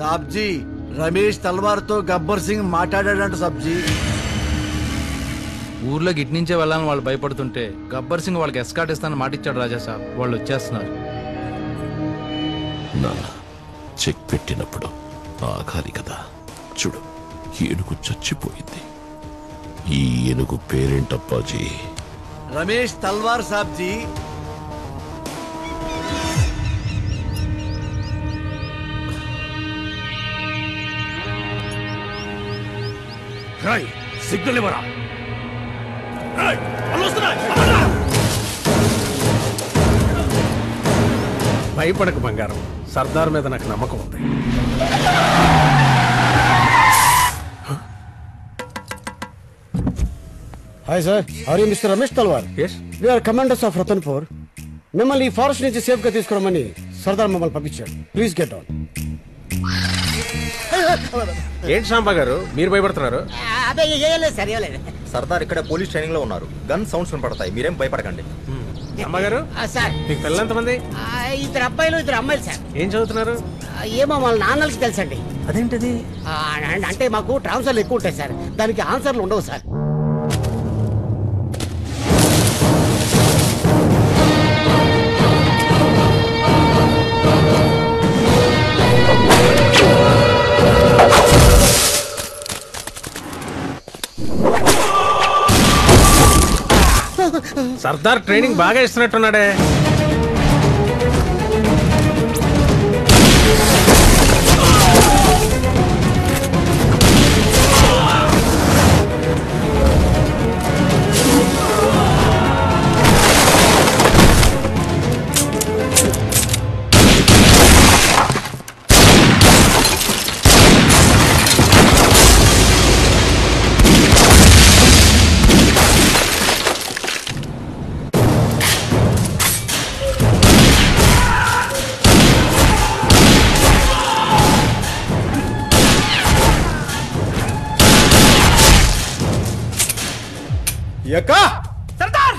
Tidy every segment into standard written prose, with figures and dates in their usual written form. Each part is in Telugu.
సాబ్జీ రమేష్ తల్వార్ తో గబ్బర్ సింగ్ మాట్లాడాడంట సబ్జీ. ఊర్లో గిట్నించే వెళ్ళాలని వాళ్ళు భయపడుతుంటే గబ్బర్ సింగ్ వాళ్ళకి ఎస్కాట్ ఇస్తానని మాటిచ్చాడు రాజా సాబ్. వాళ్ళు వచ్చేస్తున్నారు. చెక్ పెట్టినప్పుడు ఆగాలి కదా. చూడు, ఏనుగు చచ్చిపోయింది. ఈ ఏనుగు పేరేంటప్పాజీ? రమేష్ తల్వార్ సాబ్జీ. సిగ్నల్ ఇవ్వరా. భయపడకు బంగారం, సర్దార్ మీద నాకు నమ్మకం ఉంది. Hi sir, are you mister Ramesh Talwar? Yes. We are commanders of Ratanpur. మిమ్మల్ని ఈ ఫారెస్ట్ నుంచి సేఫ్ గా తీసుకురమ్మని సర్దార్ మమ్మల్ని పంపించాడు. Please get on. ఏంటి సాంబా గారు మీరు భయపడుతున్నారు? సర్దార్ ఇక్కడ పోలీస్ ట్రైనింగ్ లో ఉన్నారు. గన్ సౌండ్స్ వినపడతాయి, మీరేం భయపడకండి. సాంబా గారు సార్, మీకు పిల్లలు ఎంతమంది? 2 అబ్బాయిలు 2 అమ్మాయిలు సార్. ఏం చదువుతున్నారు? ఏమో వాళ్ళ నాన్నలకి తెలుసండి. అదేంటిది? అంటే మాకు ట్రాన్స్ఫర్లు ఎక్కువ ఉంటాయి సార్, దానికి ఆన్సర్లు ఉండవు సార్. సర్దార్ ట్రైనింగ్ బాగా ఇస్తున్నట్టున్నాడే. సర్దార్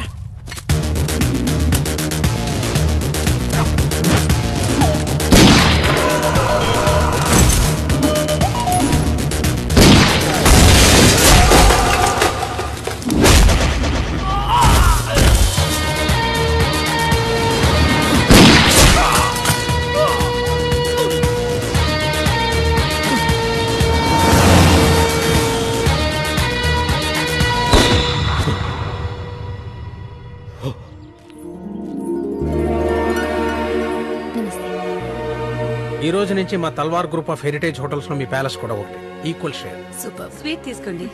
ఈ రోజు నుంచి మా తల్వార్ గ్రూప్ ఆఫ్ హెరిటేజ్ హోటల్స్ లో మీ ప్యాలెస్ కూడా ఒకటి. Equal share. సూపర్. స్వీట్ తీసుకోండి.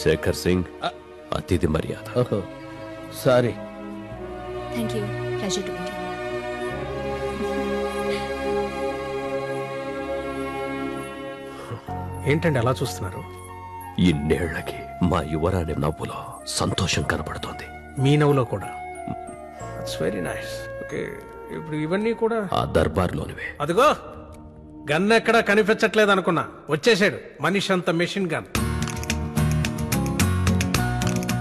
శేఖర్ సింగ్, అతిథి మర్యాద. Sorry. Thank you. Pleasure to meet you. ఏంటండి అలా చూస్తున్నారు? ఇన్నేళ్లకి మా యువరాణి నవ్వులో సంతోషం కనబడుతోంది. మీ నవ్వులో కూడా. It's very nice. ఓకే, ఇప్పుడు ఇవన్నీ కూడా ఆ దర్బార్లోనివే. అదిగో గన్ ఎక్కడా కనిపించట్లేదు అనుకున్నా, వచ్చేసాడు మనిషి అంత మెషిన్ గన్.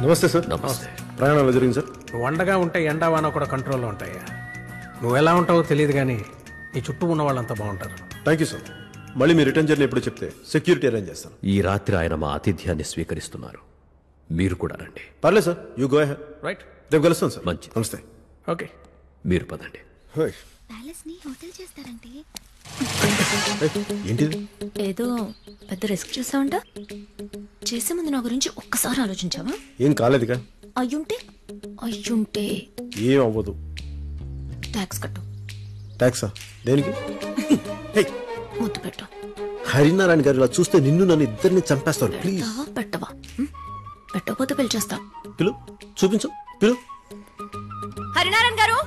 నమస్తే సార్. నమస్తే. ప్రయాణం జరిగింది సార్. నువ్వు వండగా ఉంటే ఎండా వాన కూడా కంట్రోల్లో ఉంటాయా. నువ్వు ఎలా ఉంటావో తెలియదు కానీ నీ చుట్టూ ఉన్న వాళ్ళంతా బాగుంటారు. Thank you sir. మళ్ళీ మీ రిటర్న్ జర్నీ ఎప్పుడు చెప్తే సెక్యూరిటీ అరేంజ్ చేస్తాను. ఈ రాత్రి ఆయన మా ఆతిథ్యాన్ని స్వీకరిస్తున్నారు. మీరు కూడా రండి. పర్లేదు sir, you go ahead. Right, రేపు కలుస్తాను సార్. మంచిది. నమస్తే. ఓకే, మీరు పదండి. ప్యాలెస్ ని హోటల్ చేస్తారంటే ఏంటిది? ఏదో పెద్ద రిస్క్ చేసావంట. చేసే ముందు నా గురించి ఒక్కసారి ఆలోచించావా? ఏం కాలేదుగా. అయ్యుంటే ఏం అవ్వదు. ట్యాక్స్ కట్టు. ట్యాక్సా? దేనికి? ముద్దు పెట్టు. హరినారాయణ గారు ఇలా చూస్తే నిన్ను నన్ను ఇద్దరిని చంపేస్తారు. ప్లీజ్ పెట్టవా? పెట్టకపోతే పిలిచేస్తా. పిలు, చూపించు, పిలు. హరినారాయణ గారు,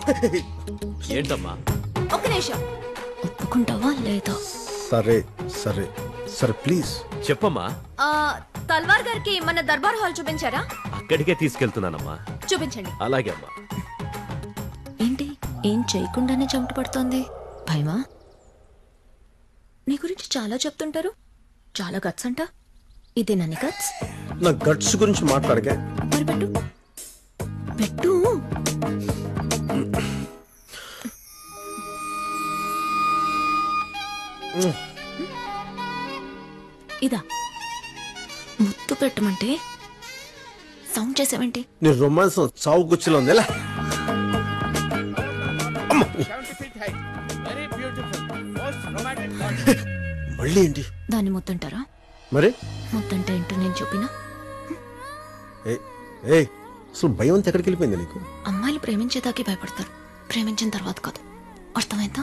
ఏంటమ్మా? ఒక్క నిమిషం. ఒప్పుకుంటావా లేదా? సరే సరే సరే, ప్లీజ్ చెప్పమ్మా. తల్వార్ గారికి మన దర్బార్ హాల్ చూపించారా? అక్కడికే తీసుకెళ్తున్నానమ్మా. చూపించండి. అలాగే అమ్మా. ఏంటి, ఏం చేయకుండానే చెమట పడుతోంది? భయమా? నీ గురించి చాలా చెప్తుంటారు. చాలా గట్స్ అంట. ఇదే నన్ను గట్స్? నా గట్స్ గురించి మాట్లాడగా. మరి పెట్టు పెట్టు. ఇదా ముద్దు పెట్టమంటే సౌండ్ చేసావేంటి? నీ రొమాన్స్ చావు గుచ్చిలో ఉంది ఎలా? మళ్ళీ ఏంటి? దాన్ని ముద్దంటారా? మరి ముద్దంటే ఏంటో నేను చూపినా? ఏ అసలు భయం అంతా ఎక్కడికి వెళ్ళిపోయింది నీకు? అమ్మాయిలు ప్రేమించేదాకే భయపడతారు, ప్రేమించిన తర్వాత కాదు. అర్థమైందా?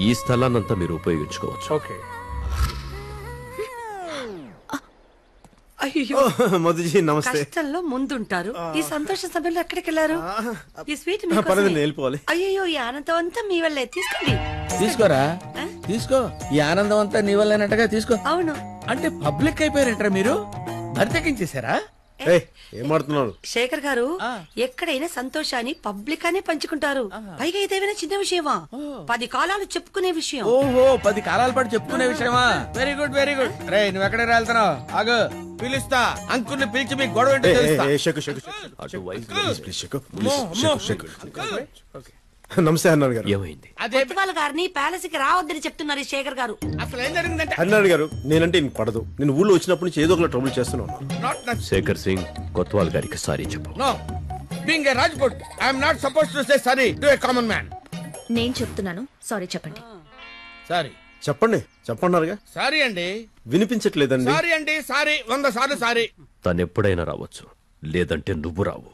ఈ స్థలాన్నంతా మీరు ఉపయోగించుకోవచ్చు. ఓకే. అయ్యో మధుజీ నమస్తే. కష్టంలో ముందుంటారు, ఈ సంతోష సమయంలో ఎక్కడికి వెళ్ళారు? ఈ స్వీట్ పర్లేదు, నేను వెళ్ళిపోవాలి. అయ్యో ఈ ఆనందం అంతా మీ వల్లే, తీసుకోండి. తీసుకోరా, తీసుకో. ఈ ఆనందం అంతా నీ వల్లనట్టుగా తీసుకో. అవును. అంటే పబ్లిక్ అయిపోయారంటారా మీరు? బరితెకించేశారా? ఏం మాడుతున్నాడు శేఖర్ గారు? ఎక్కడైనా సంతోషాన్ని పబ్లిక్ అనే పంచుకుంటారు, పైగా ఇదేమైనా చిన్న విషయమా? 10 కాలాలు చెప్పుకునే విషయం. ఓహో, 10 కాలాల పాటు చెప్పుకునే విషయమా? Very good, very good. రే, నువ్వు ఎక్కడ వెళ్తున్నావు? ఆగు, పిలుస్తా. అంకుల్ని పిలిచి మీకు గొడవ ఏంటో తెలుస్తా. నమస్తే అన్నాడు గారు. ఏమైంది? కొత్తవాళ్ళ గారిని ప్యాలెస్ కి రావద్దని చెప్తున్నారు ఈ శేఖర్ గారు. అసలు ఏం జరిగిందంటే అన్నాడు గారు, నేనంటే ఇంక పడదు. నేను ఊళ్ళో వచ్చినప్పటి నుంచి ఏదో ఒక ట్రబుల్ చేస్తున్నాను. శేఖర్ సింగ్ కొత్వాల్ గారికి సారీ చెప్పు. No, being a Rajput I am not supposed to say sorry to a common man. నేను చెప్తున్నాను, సారీ చెప్పండి. సారీ చెప్పండి చెప్పన్నారుగా. సారీ అండి. వినిపించట్లేదండి. సారీ అండి, సారీ. 100 సార్లు సారీ. తను ఎప్పుడైనా రావచ్చు, లేదంటే నువ్వు రావు.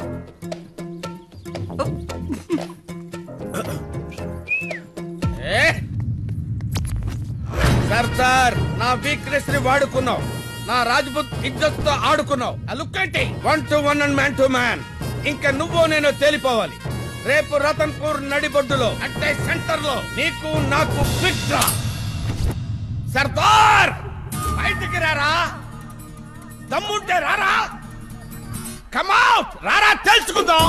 సర్దార్, నా వీక్నెస్ ని వాడుకున్నావు, నా రాజ్పుత్ ఇజ్జత్ తో ఆడుకున్నావు. లుక్ అంటే 1 to 1 and man to man. ఇంకా నువ్వు నేను తేలిపోవాలి. రేపు రతన్పూర్ నడిబొడ్డులో అంటే సెంటర్ లో నీకు నాకు ఫిక్స్ రా. సర్దార్, బయటికి రారా. దమ్ముంటే రారా. కమ్ అవుట్, రారా, తెలుసుకుందాం.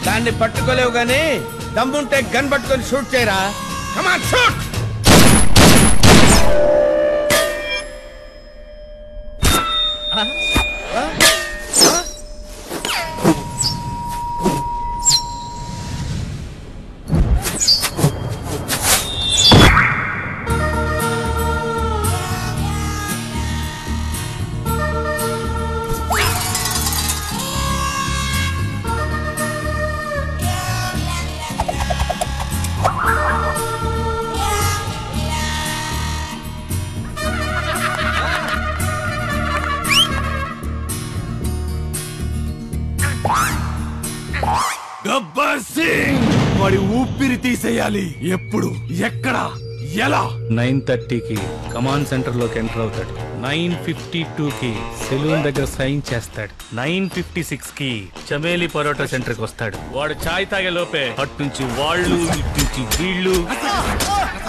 దాన్ని పట్టుకోలేవు గానీ దమ్ముంటే గన్ పట్టుకొని షూట్ చేయరా. Come on, shoot. Gabbar Singh వాడి ఊపిరి తీసేయాలి. ఎప్పుడు, ఎక్కడ, ఎలా? 9:30కి కమాండ్ సెంటర్ లోకి ఎంటర్ అవుతాడు. 9:52కి సెలూన్ దగ్గర సైన్ చేస్తాడు. 9:56కి చమేలి పరోటా సెంటర్ కి వస్తాడు. వాడు చాయ్ తాగే లోపే అటు నుంచి వాళ్ళు, ఇటు నుంచి వీళ్ళు.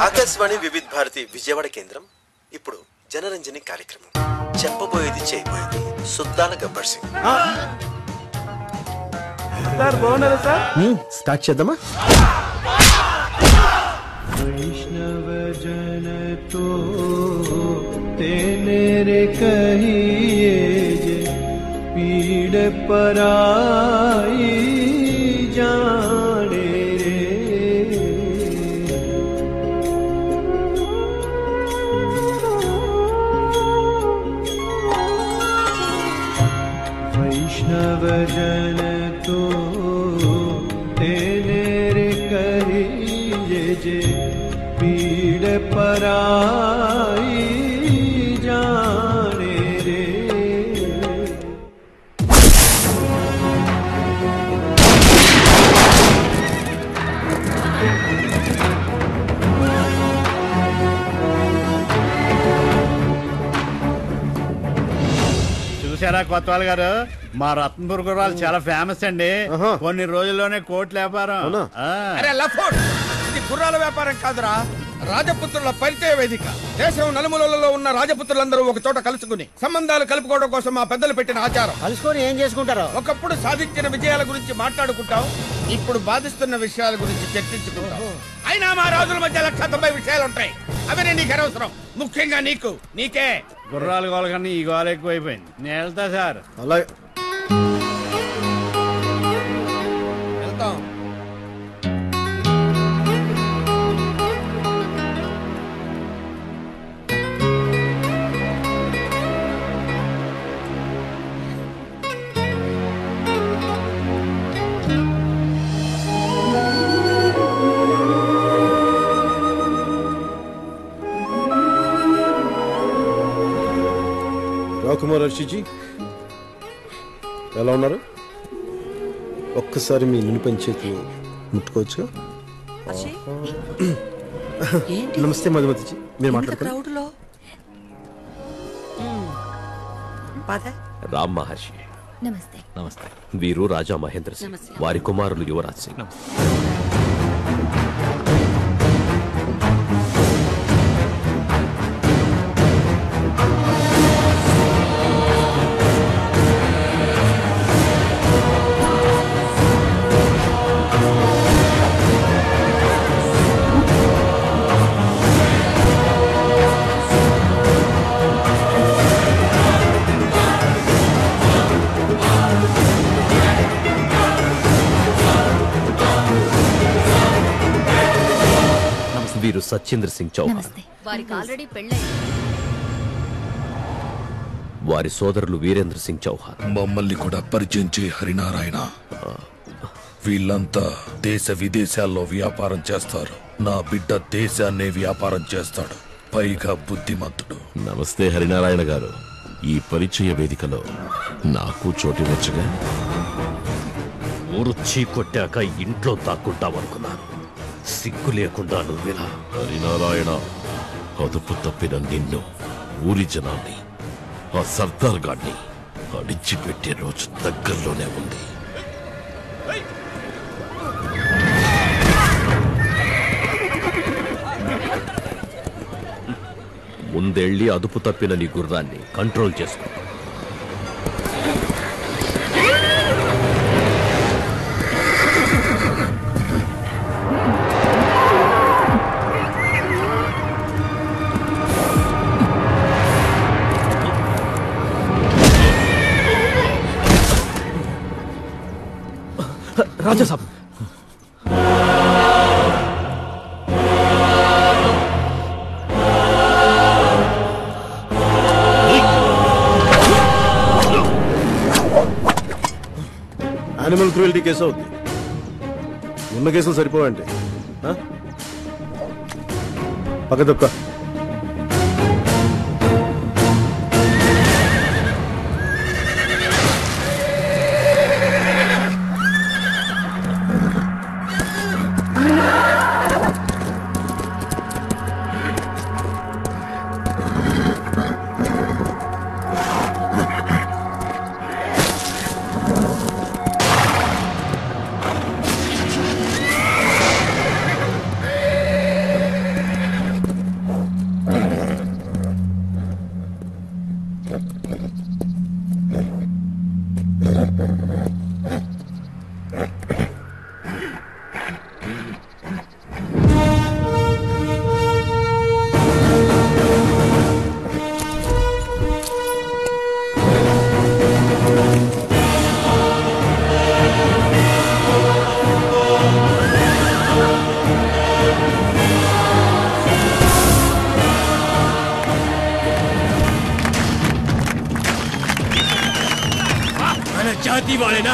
ఆకాశవాణి వివిధ భారతి విజయవాడ కేంద్రం ఇప్పుడు జనరంజని కార్యక్రమం. చెప్పబోయేది చేయబోయేది సుద్దాల గబ్బర్ సింగ్. సార్ బాగున్నారా సార్? స్టార్ట్ చేద్దామా? వైష్ణవ జన తో तेरे कहिए जे पीड़ पराई जाने रे वैष्णव जन तो तेरे చూసారా కొత్తవాళ్ళ గారు, మా రత్నపూర్ గుర్రాలు చాలా ఫేమస్ అండి. కొన్ని రోజుల్లోనే కోట్ల వ్యాపారం. అరే లఫోట్, ఇది గుర్రాల వ్యాపారం కాదురా, రాజపుత్రుల పరిచయ వేదిక. దేశం నలుమూలలో ఉన్న రాజపుత్రులందరూ ఒక చోట కలుసుకుని సంబంధాలు కలుపుకోవడం కోసం మా పెద్దలు పెట్టిన ఆచారం. కలుసుకొని ఏం చేసుకుంటారు? ఒకప్పుడు సాధించిన విజయాల గురించి మాట్లాడుకుంటాం, ఇప్పుడు బాధిస్తున్న విషయాల గురించి చర్చించుకుంటాం. అయినా మా రాజుల మధ్య 190 విషయాలు ఉంటాయి, అవన్నీ నీకు అనవసరం. ముఖ్యంగా నీకే. గుర్రాలు గోల కన్నా ఈ గోల ఎక్కువైపోయింది. నేను వెళ్తా సార్. అలాగే వెళ్తాం. రాకుమార్ హర్షిజీ ఎలా ఉన్నారు? ఒక్కసారి మీ నిలుపని చేతులు ముట్టుకోవచ్చుగా? నమస్తే మధుమతిజీ, మీరు మాట్లాడుతున్నారు. రామ్ మహర్షి. నమస్తే. నమస్తే. వీరు రాజా మహేంద్ర సింగ్, వారి కుమారులు యువరాజ్ సింగ్. వీరు సచ్చింద్ర సింగ్ చౌహాన్, వారి సోదరులు వీరేంద్ర సింగ్ చౌహాన్. మమ్మల్ని కూడా పరిచయం చేయ హరినారాయణ. వీళ్ళంతా దేశ విదేశాల్లో వ్యాపారం చేస్తారు. నా బిడ్డ దేశాన్నే వ్యాపారం చేస్తాడు, పైగా బుద్ధిమంతుడు. నమస్తే హరినారాయణ గారు, ఈ పరిచయ వేదికలో నాకు చోటివచ్చుగా? ఊరు చీకొట్టాక ఇంట్లో దాక్కుంటామనుకున్నాను, సిగ్గు లేకుండా నువ్వెలా? హరినారాయణ, అదుపు తప్పిన నిన్ను, ఊరి జనాన్ని, ఆ సర్దార్ గాడిని అడిచిపెట్టే రోజు దగ్గరలోనే ఉంది. ముందెళ్ళి అదుపు తప్పిన నీ గుర్రాన్ని కంట్రోల్ చేసుకో. రాజా సాబ్, యానిమల్ క్రూయల్టీ కేసు అవుద్ది. ఉన్న కేసులు సరిపోవండి. పక్క తప్ప జాతి వాడేనా?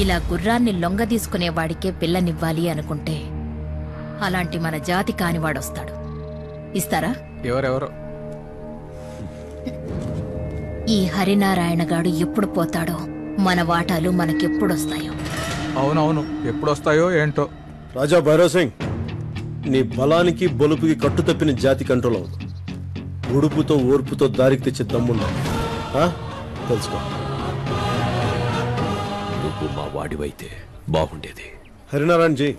ఇలా గుర్రాన్ని లొంగ తీసుకునే వాడికే పిల్లనివ్వాలి అనుకుంటే అలాంటి మన జాతి కానివాడొస్తాడు. ఇస్తారా? ఎవరెవరో. ఈ హరినారాయణ గాడు ఎప్పుడు పోతాడో, మన వాటాలు మనకెప్పుడొస్తాయో. అవునవును, ఎప్పుడొస్తాయో ఏంటో. రాజా భైరవ్ సింగ్, నీ బలానికి బలుపుకి కట్టు తప్పిన జాతి కంట్రోల్ అవ్వదు. ఉడుపుతో ఓర్పుతో దారికి తెచ్చే దమ్ముండాలి. తెలుసుకో. నువ్వు మా వాడివైతే బాగుండేది. హరినారాయణ జీ,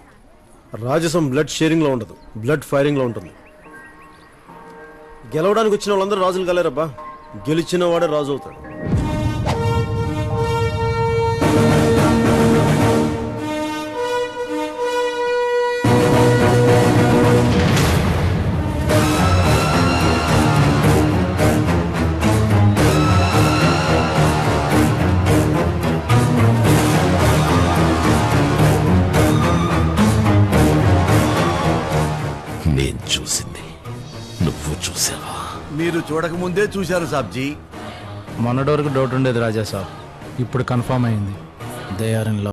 రాజసం బ్లడ్ షేరింగ్ లో ఉండదు, బ్లడ్ ఫైరింగ్ లో ఉంటుంది. గెలవడానికి వచ్చిన వాళ్ళందరూ రాజులు కలేరబ్బా, గెలిచిన వాడే రాజు అవుతాడు. నేను చూసింది నువ్వు చూసావా? మీరు చూడకముందే చూశారు సాబ్జీ. మొన్నటి వరకు డౌట్ ఉండేది రాజా సాబ్, ఇప్పుడు కన్ఫర్మ్ అయింది. They are in love.